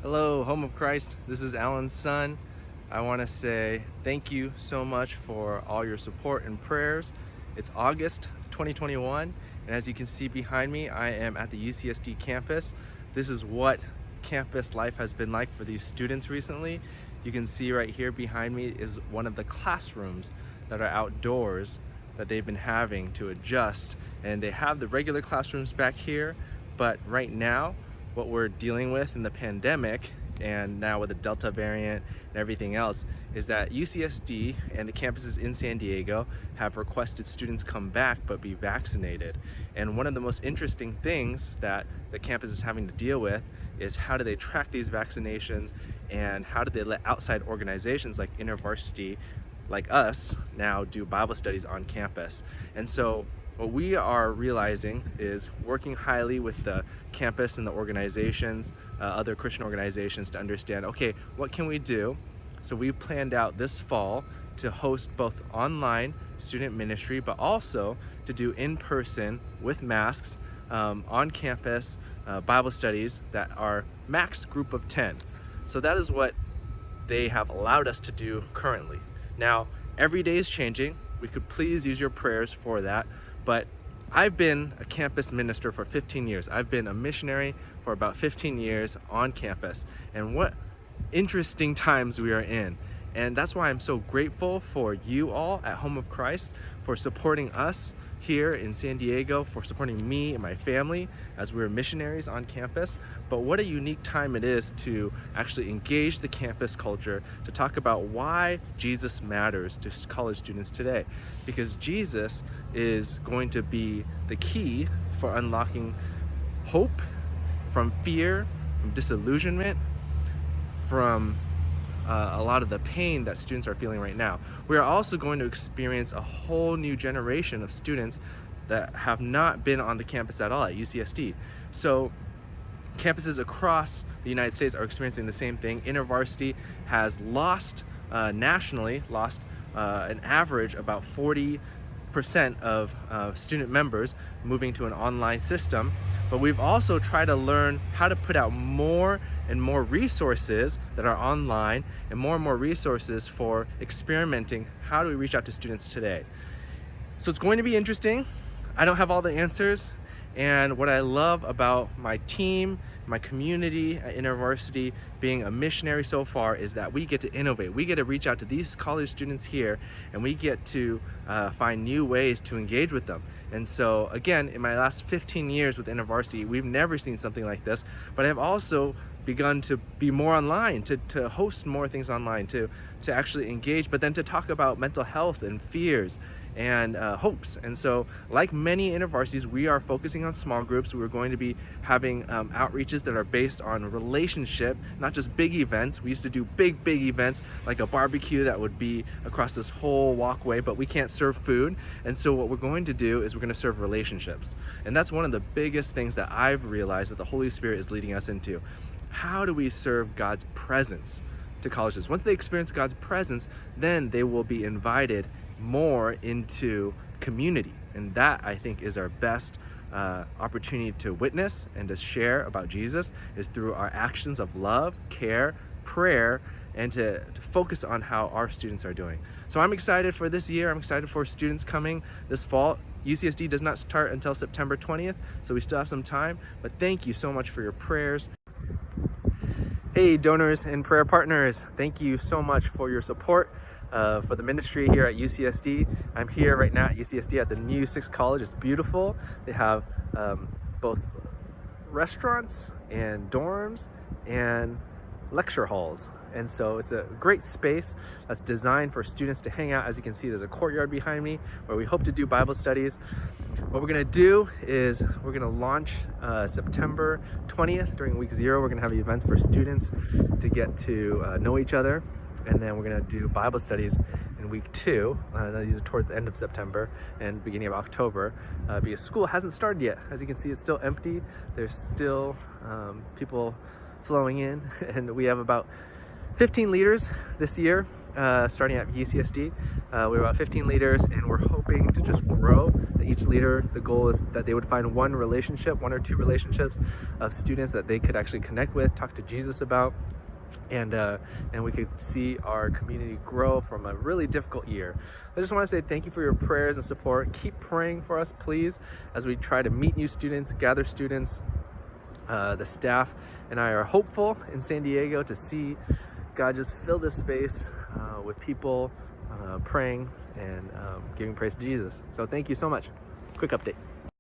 Hello, Home of Christ. This is Alan's son. I want to say thank you so much for all your support and prayers. It's August 2021, and as you can see behind me, I am at the UCSD campus. This is what campus life has been like for these students recently. You can see right here behind me is one of the classrooms that are outdoors that they've been having to adjust, and they have the regular classrooms back here, but right now what we're dealing with in the pandemic and now with the Delta variant and everything else is that UCSD and the campuses in San Diego have requested students come back but be vaccinated. And one of the most interesting things that the campus is having to deal with is how do they track these vaccinations, and how do they let outside organizations like InterVarsity, like us, now do Bible studies on campus. And so what we are realizing is working highly with the campus and the organizations, other Christian organizations, to understand, okay, what can we do? So we planned out this fall to host both online student ministry, but also to do in-person with masks on campus Bible studies that are max group of 10. So that is what they have allowed us to do currently. Now, every day is changing. We could please use your prayers for that. But I've been a campus minister for 15 years. I've been a missionary for about 15 years on campus. And what interesting times we are in. And that's why I'm so grateful for you all at Home of Christ for supporting us here in San Diego, for supporting me and my family as we're missionaries on campus. But what a unique time it is to actually engage the campus culture, to talk about why Jesus matters to college students today. Because Jesus is going to be the key for unlocking hope from fear, from disillusionment, from a lot of the pain that students are feeling right now. We are also going to experience a whole new generation of students that have not been on the campus at all at UCSD. So campuses across the United States are experiencing the same thing. InterVarsity has nationally lost an average about 40% of student members moving to an online system. But we've also tried to learn how to put out more and more resources that are online, and more resources for experimenting. How do we reach out to students today? So it's going to be interesting. I don't have all the answers. And what I love about my team, my community at InterVarsity, being a missionary so far, is that we get to innovate. We get to reach out to these college students here, and we get to find new ways to engage with them. And so again, in my last 15 years with InterVarsity, we've never seen something like this, but I've also begun to be more online, to host more things online, to actually engage, but then to talk about mental health and fears and hopes. And so, like many InterVarsities, we are focusing on small groups. We're going to be having outreaches that are based on relationship, not just big events. We used to do big events like a barbecue that would be across this whole walkway, but we can't serve food. And so what we're going to do is we're going to serve relationships. And that's one of the biggest things that I've realized that the Holy Spirit is leading us into. How do we serve God's presence to colleges? Once they experience God's presence, then they will be invited more into community. And that, I think, is our best opportunity to witness and to share about Jesus, is through our actions of love, care, prayer, and to focus on how our students are doing. So I'm excited for this year. I'm excited for students coming this fall. UCSD does not start until September 20th, so we still have some time. But thank you so much for your prayers. Hey, donors and prayer partners, thank you so much for your support for the ministry here at UCSD. I'm here right now at UCSD at the new 6th College. It's beautiful. They have both restaurants and dorms and lecture halls. And so it's a great space that's designed for students to hang out. As you can see, there's a courtyard behind me where we hope to do Bible studies. What we're gonna do is we're gonna launch September 20th during week 0. We're gonna have events for students to get to know each other. And then we're gonna do Bible studies in week 2. These are towards the end of September and beginning of October, because school hasn't started yet. As you can see, it's still empty. There's still people flowing in, and we have about 15 leaders this year, starting at UCSD. We're about 15 leaders, and we're hoping to just grow. That each leader, the goal is that they would find one or two relationships of students that they could actually connect with, talk to Jesus about, and we could see our community grow from a really difficult year. I just want to say thank you for your prayers and support. Keep praying for us, please, as we try to meet new students, gather students. The staff and I are hopeful in San Diego to see God just fill this space with people praying and giving praise to Jesus. So thank you so much. Quick update.